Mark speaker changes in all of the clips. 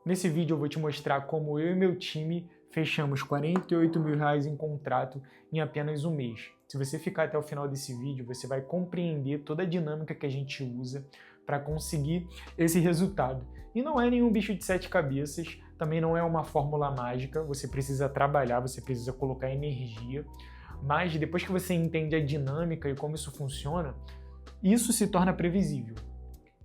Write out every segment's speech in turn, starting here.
Speaker 1: Nesse vídeo eu vou te mostrar como eu e meu time fechamos R$48 mil em contrato em apenas um mês. Se você ficar até o final desse vídeo, você vai compreender toda a dinâmica que a gente usa para conseguir esse resultado. E não é nenhum bicho de 7 cabeças, também não é uma fórmula mágica, você precisa trabalhar, você precisa colocar energia, mas depois que você entende a dinâmica e como isso funciona, isso se torna previsível.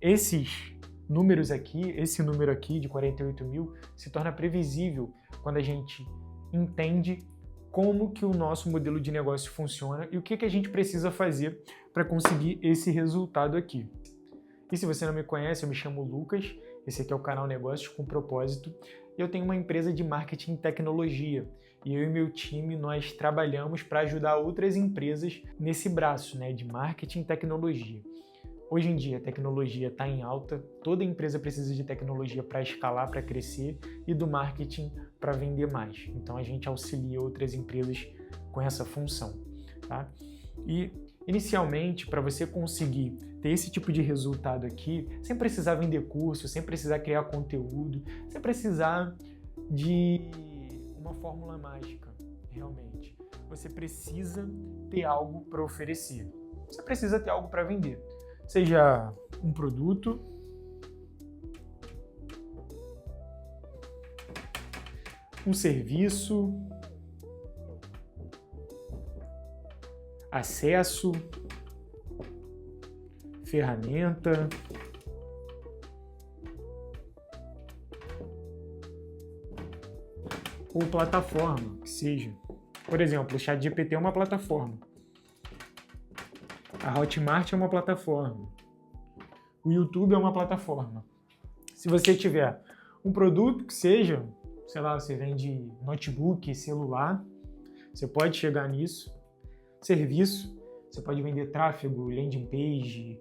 Speaker 1: Esses números aqui, esse número aqui de 48 mil, se torna previsível quando a gente entende como que o nosso modelo de negócio funciona e o que a gente precisa fazer para conseguir esse resultado aqui. E se você não me conhece, eu me chamo Lucas, esse aqui é o canal Negócios com Propósito, e eu tenho uma empresa de marketing e tecnologia, e eu e meu time, nós trabalhamos para ajudar outras empresas nesse braço, de marketing e tecnologia. Hoje em dia a tecnologia está em alta, toda empresa precisa de tecnologia para escalar, para crescer e do marketing para vender mais. Então a gente auxilia outras empresas com essa função. Tá? E inicialmente, para você conseguir ter esse tipo de resultado aqui, sem precisar vender curso, sem precisar criar conteúdo, sem precisar de uma fórmula mágica, realmente. Você precisa ter algo para oferecer. Você precisa ter algo para vender. Seja um produto, um serviço, acesso, ferramenta, ou plataforma, que seja. Por exemplo, o ChatGPT é uma plataforma. A Hotmart é uma plataforma. O YouTube é uma plataforma. Se você tiver um produto que seja, sei lá, você vende notebook, celular, você pode chegar nisso. Serviço, você pode vender tráfego, landing page,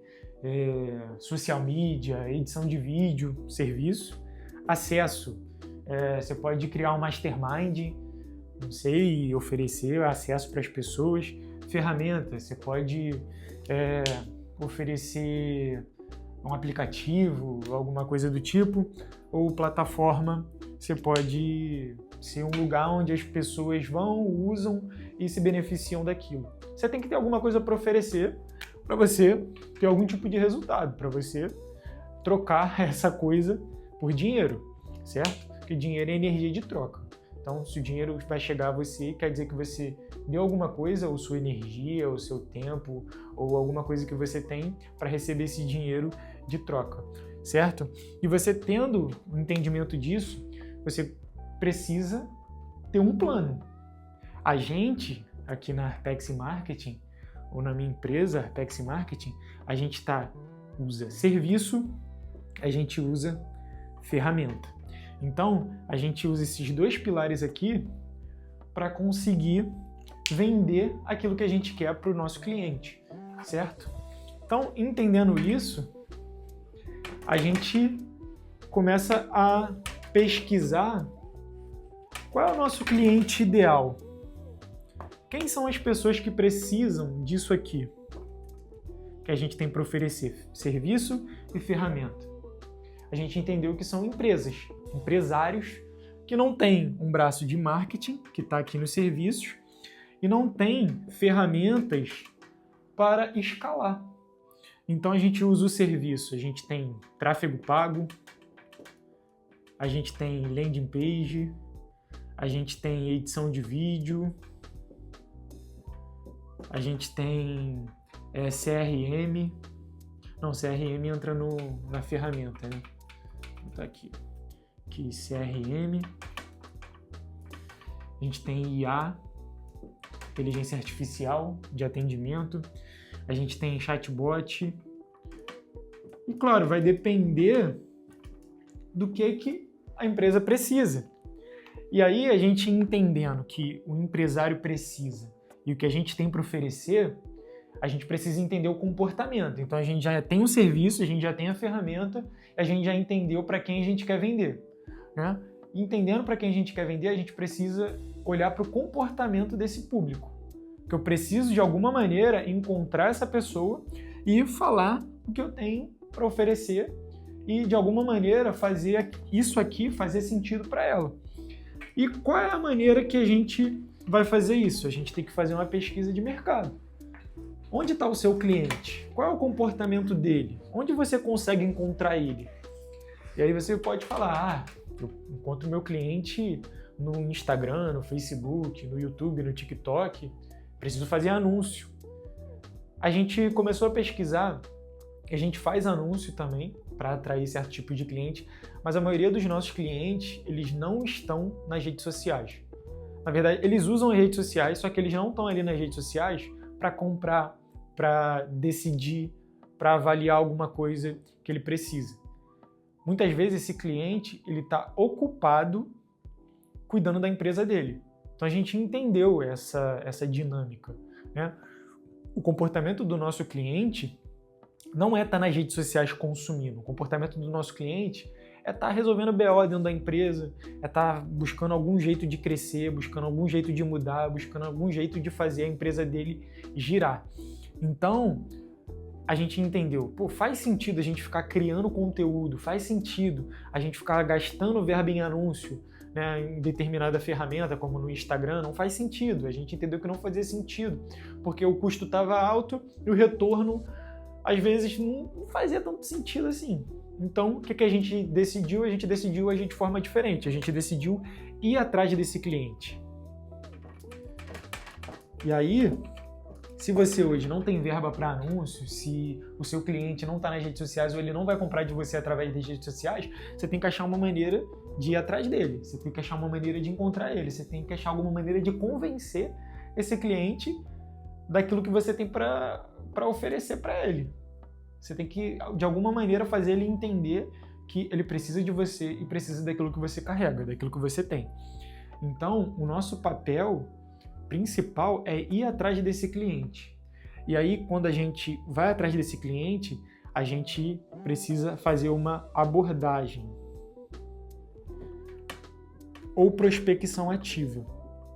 Speaker 1: social media, edição de vídeo, serviço. Acesso, você pode criar um mastermind, não sei, oferecer acesso para as pessoas. Ferramenta, você pode oferecer um aplicativo, alguma coisa do tipo, ou plataforma, você pode ser um lugar onde as pessoas vão, usam e se beneficiam daquilo. Você tem que ter alguma coisa para oferecer para você ter algum tipo de resultado, para você trocar essa coisa por dinheiro, certo? Porque dinheiro é energia de troca. Então, se o dinheiro vai chegar a você, quer dizer que você deu alguma coisa, ou sua energia, ou seu tempo, ou alguma coisa que você tem para receber esse dinheiro de troca, certo? E você tendo um entendimento disso, você precisa ter um plano. A gente, aqui na Arpex Marketing, ou na minha empresa, Arpex Marketing, a gente usa serviço, a gente usa ferramenta. Então, a gente usa esses dois pilares aqui para conseguir vender aquilo que a gente quer para o nosso cliente, certo? Então, entendendo isso, a gente começa a pesquisar qual é o nosso cliente ideal. Quem são as pessoas que precisam disso aqui que a gente tem para oferecer? Serviço e ferramenta. A gente entendeu que são empresários que não têm um braço de marketing, que está aqui nos serviços, e não têm ferramentas para escalar. Então a gente usa o serviço, a gente tem tráfego pago, a gente tem landing page, a gente tem edição de vídeo, a gente tem CRM. Não, CRM entra na ferramenta, né? Vou botar aqui CRM. A gente tem IA, inteligência artificial de atendimento. A gente tem chatbot. E claro, vai depender do que a empresa precisa. E aí a gente entendendo que o empresário precisa e o que a gente tem para oferecer, a gente precisa entender o comportamento. Então a gente já tem o serviço, a gente já tem a ferramenta, a gente já entendeu para quem a gente quer vender, né? Entendendo para quem a gente quer vender, a gente precisa olhar para o comportamento desse público. Que eu preciso de alguma maneira encontrar essa pessoa e falar o que eu tenho para oferecer e, de alguma maneira, fazer isso aqui fazer sentido para ela. E qual é a maneira que a gente vai fazer isso? A gente tem que fazer uma pesquisa de mercado. Onde está o seu cliente? Qual é o comportamento dele? Onde você consegue encontrar ele? E aí você pode falar, eu encontro meu cliente no Instagram, no Facebook, no YouTube, no TikTok, preciso fazer anúncio. A gente começou a pesquisar, a gente faz anúncio também para atrair certo tipo de cliente, mas a maioria dos nossos clientes, eles não estão nas redes sociais. Na verdade, eles usam as redes sociais, só que eles não estão ali nas redes sociais para comprar, para decidir, para avaliar alguma coisa que ele precisa. Muitas vezes esse cliente ele está ocupado cuidando da empresa dele. Então a gente entendeu essa dinâmica, né? O comportamento do nosso cliente não é estar nas redes sociais consumindo. O comportamento do nosso cliente é estar resolvendo BO dentro da empresa, é estar buscando algum jeito de crescer, buscando algum jeito de mudar, buscando algum jeito de fazer a empresa dele girar. Então, a gente entendeu, faz sentido a gente ficar criando conteúdo, faz sentido a gente ficar gastando verba em anúncio, né, em determinada ferramenta, como no Instagram, não faz sentido. A gente entendeu que não fazia sentido, porque o custo estava alto e o retorno, às vezes, não fazia tanto sentido assim. Então, o que a gente decidiu? A gente decidiu agir de forma diferente. A gente decidiu ir atrás desse cliente. E aí, se você hoje não tem verba para anúncio, se o seu cliente não está nas redes sociais ou ele não vai comprar de você através das redes sociais, você tem que achar uma maneira de ir atrás dele, você tem que achar uma maneira de encontrar ele, você tem que achar alguma maneira de convencer esse cliente daquilo que você tem para oferecer para ele. Você tem que, de alguma maneira, fazer ele entender que ele precisa de você e precisa daquilo que você carrega, daquilo que você tem. Então, o nosso papel principal é ir atrás desse cliente. E aí, quando a gente vai atrás desse cliente, a gente precisa fazer uma abordagem ou prospecção ativa.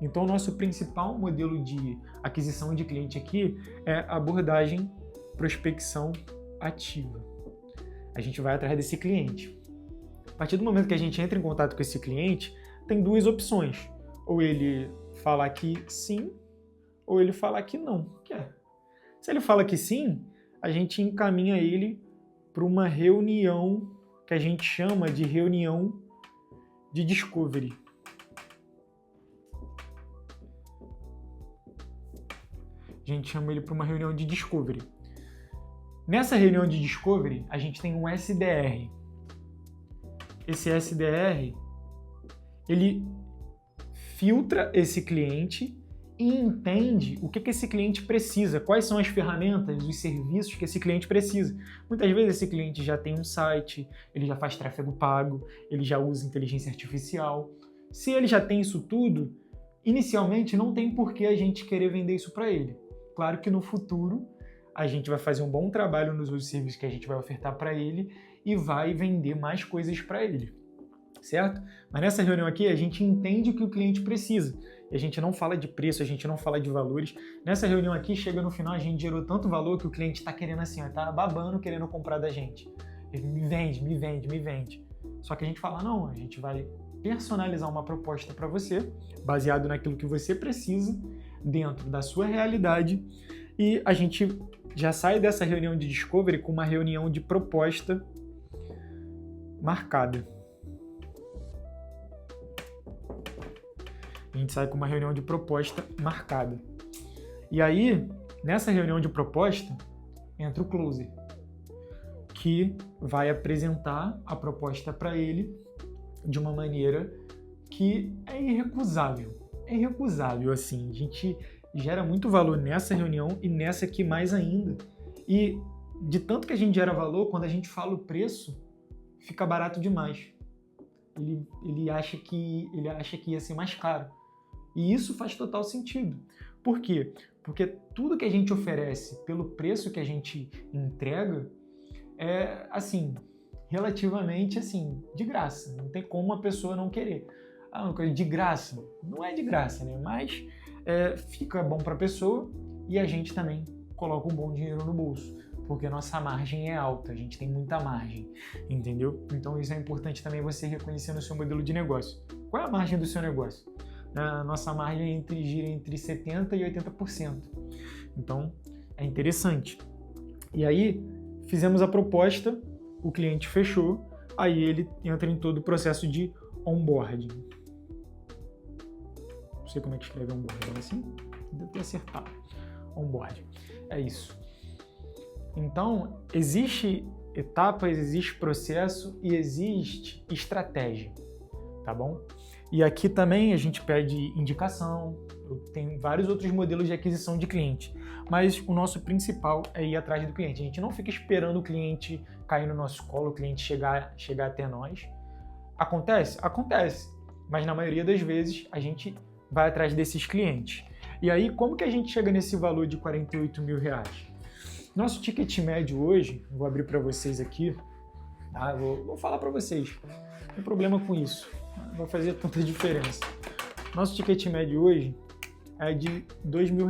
Speaker 1: Então, o nosso principal modelo de aquisição de cliente aqui é a abordagem prospecção ativa. A gente vai atrás desse cliente. A partir do momento que a gente entra em contato com esse cliente, tem duas opções. Ou ele falar que sim, ou ele falar que não quer. Se ele fala que sim, a gente encaminha ele para uma reunião que a gente chama de reunião de discovery. A gente chama ele para uma reunião de discovery. Nessa reunião de discovery, a gente tem um SDR. Esse SDR, ele filtra esse cliente e entende o que esse cliente precisa, quais são as ferramentas, os serviços que esse cliente precisa. Muitas vezes esse cliente já tem um site, ele já faz tráfego pago, ele já usa inteligência artificial. Se ele já tem isso tudo, inicialmente não tem por que a gente querer vender isso para ele. Claro que no futuro a gente vai fazer um bom trabalho nos outros serviços que a gente vai ofertar para ele e vai vender mais coisas para ele, certo? Mas nessa reunião aqui a gente entende o que o cliente precisa. E a gente não fala de preço, a gente não fala de valores. Nessa reunião aqui, chega no final, a gente gerou tanto valor que o cliente está querendo assim, está babando, querendo comprar da gente. Ele me vende, me vende, me vende. Só que a gente fala, não, a gente vai personalizar uma proposta para você, baseado naquilo que você precisa, dentro da sua realidade, e a gente já sai dessa reunião de discovery com uma reunião de proposta marcada. A gente sai com uma reunião de proposta marcada. E aí, nessa reunião de proposta, entra o closer, que vai apresentar a proposta para ele de uma maneira que é irrecusável. É irrecusável, assim. A gente gera muito valor nessa reunião e nessa aqui mais ainda. E de tanto que a gente gera valor, quando a gente fala o preço, fica barato demais. Ele acha que ia ser mais caro. E isso faz total sentido. Por quê? Porque tudo que a gente oferece pelo preço que a gente entrega é, assim, relativamente, assim, de graça. Não tem como uma pessoa não querer. Ah, uma coisa de graça. Não é de graça, né? Mas fica bom para a pessoa e a gente também coloca um bom dinheiro no bolso. porque nossa margem é alta, a gente tem muita margem, entendeu? Então isso é importante também você reconhecer no seu modelo de negócio. Qual é a margem do seu negócio? A nossa margem gira entre 70% e 80%. Então é interessante. E aí fizemos a proposta, o cliente fechou, aí ele entra em todo o processo de onboarding. Não sei como é que escreve onboarding, assim? Deve ter acertado. Onboarding. É isso. Então, existe etapas, existe processo e existe estratégia, tá bom? E aqui também a gente pede indicação, tem vários outros modelos de aquisição de cliente, mas o nosso principal é ir atrás do cliente. A gente não fica esperando o cliente cair no nosso colo, o cliente chegar até nós. Acontece? Acontece, mas na maioria das vezes a gente vai atrás desses clientes. E aí, como que a gente chega nesse valor de R$48 mil? Nosso ticket médio hoje, vou abrir para vocês aqui, tá? Vou falar para vocês, não tem problema com isso, não vai fazer tanta diferença. Nosso ticket médio hoje é de R$2 mil.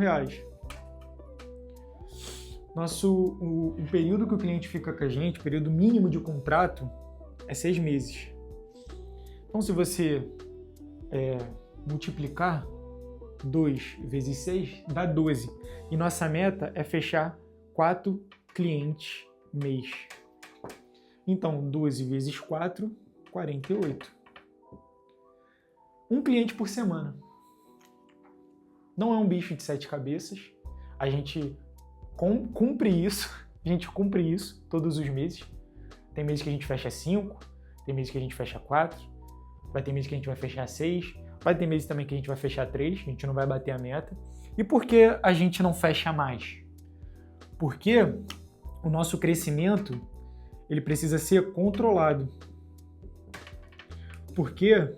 Speaker 1: O período que o cliente fica com a gente, o período mínimo de contrato, é 6 meses. Então, se você multiplicar 2 vezes 6, dá 12. E nossa meta é fechar 4 clientes mês. Então, 12 vezes 4, 48. Um cliente por semana. Não é um bicho de 7 cabeças. A gente cumpre isso todos os meses. Tem meses que a gente fecha 5, tem meses que a gente fecha 4, vai ter meses que a gente vai fechar 6, vai ter meses também que a gente vai fechar 3, a gente não vai bater a meta. E por que a gente não fecha mais? Porque o nosso crescimento ele precisa ser controlado. Porque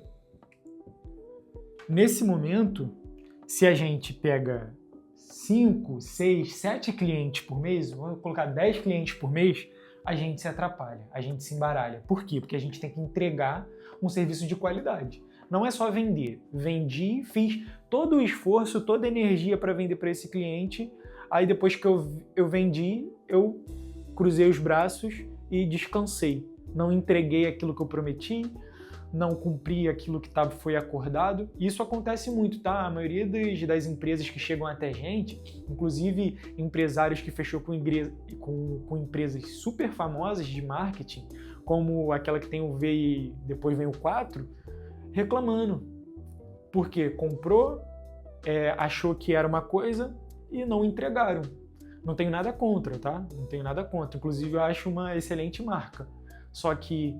Speaker 1: nesse momento, se a gente pega 5, 6, 7 clientes por mês, vamos colocar 10 clientes por mês, a gente se atrapalha, a gente se embaralha. Por quê? Porque a gente tem que entregar um serviço de qualidade. Não é só vender. Vendi, fiz todo o esforço, toda a energia para vender para esse cliente, aí depois que eu vendi, eu cruzei os braços e descansei. Não entreguei aquilo que eu prometi, não cumpri aquilo que foi acordado. Isso acontece muito, tá? A maioria das empresas que chegam até a gente, inclusive empresários que fechou com empresas super famosas de marketing, como aquela que tem o V e depois vem o 4, reclamando. Porque comprou, achou que era uma coisa e não entregaram. Não tenho nada contra, tá? Não tenho nada contra. Inclusive, eu acho uma excelente marca. Só que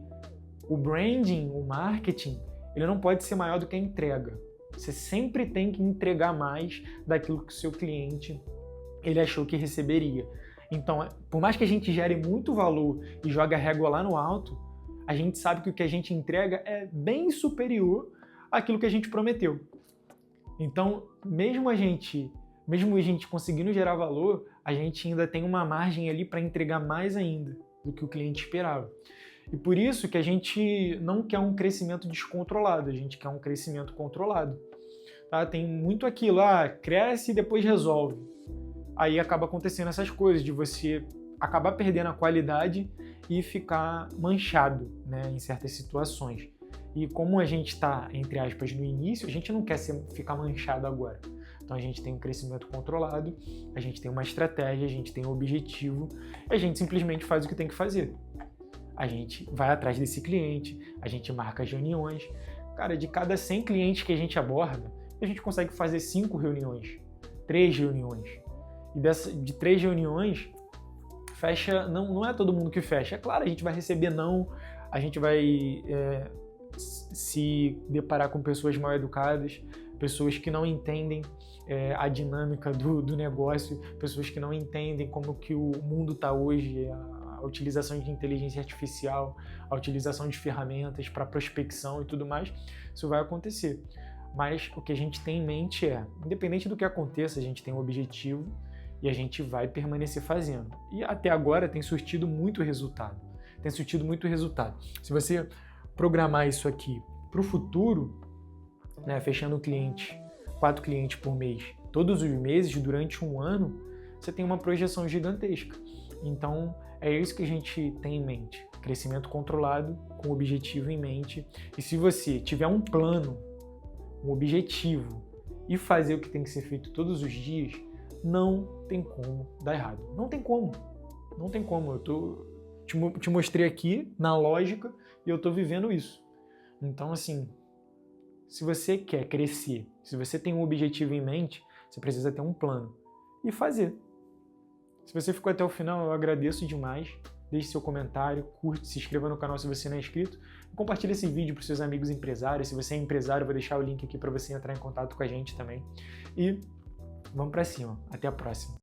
Speaker 1: o branding, o marketing, ele não pode ser maior do que a entrega. Você sempre tem que entregar mais daquilo que o seu cliente ele achou que receberia. Então, por mais que a gente gere muito valor e jogue a régua lá no alto, a gente sabe que o que a gente entrega é bem superior àquilo que a gente prometeu. Então, mesmo a gente conseguindo gerar valor, a gente ainda tem uma margem ali para entregar mais ainda do que o cliente esperava. E por isso que a gente não quer um crescimento descontrolado, a gente quer um crescimento controlado. Tá? Tem muito aquilo, cresce e depois resolve. Aí acaba acontecendo essas coisas, de você acabar perdendo a qualidade e ficar manchado, né, em certas situações. E como a gente está, entre aspas, no início, a gente não quer ficar manchado agora. Então a gente tem um crescimento controlado, a gente tem uma estratégia, a gente tem um objetivo, e a gente simplesmente faz o que tem que fazer. A gente vai atrás desse cliente, a gente marca as reuniões. Cara, de cada 100 clientes que a gente aborda, a gente consegue fazer 5 reuniões, 3 reuniões. E de 3 reuniões, fecha, não é todo mundo que fecha. É claro, a gente vai receber não, a gente vai se deparar com pessoas mal educadas, pessoas que não entendem a dinâmica do negócio, pessoas que não entendem como que o mundo está hoje, a utilização de inteligência artificial, a utilização de ferramentas para prospecção e tudo mais. Isso vai acontecer. Mas o que a gente tem em mente independente do que aconteça, a gente tem um objetivo e a gente vai permanecer fazendo. E até agora tem surtido muito resultado. Se você programar isso aqui para o futuro, né, fechando 4 clientes por mês, todos os meses, durante um ano, você tem uma projeção gigantesca. Então, é isso que a gente tem em mente. Crescimento controlado, com objetivo em mente. E se você tiver um plano, um objetivo, e fazer o que tem que ser feito todos os dias, não tem como dar errado. Não tem como. Não tem como. Te mostrei aqui, na lógica, e eu estou vivendo isso. Então, assim, se você quer crescer, se você tem um objetivo em mente, você precisa ter um plano e fazer. Se você ficou até o final, eu agradeço demais. Deixe seu comentário, curte, se inscreva no canal se você não é inscrito. Compartilhe esse vídeo para os seus amigos empresários. Se você é empresário, eu vou deixar o link aqui para você entrar em contato com a gente também. E vamos para cima. Até a próxima.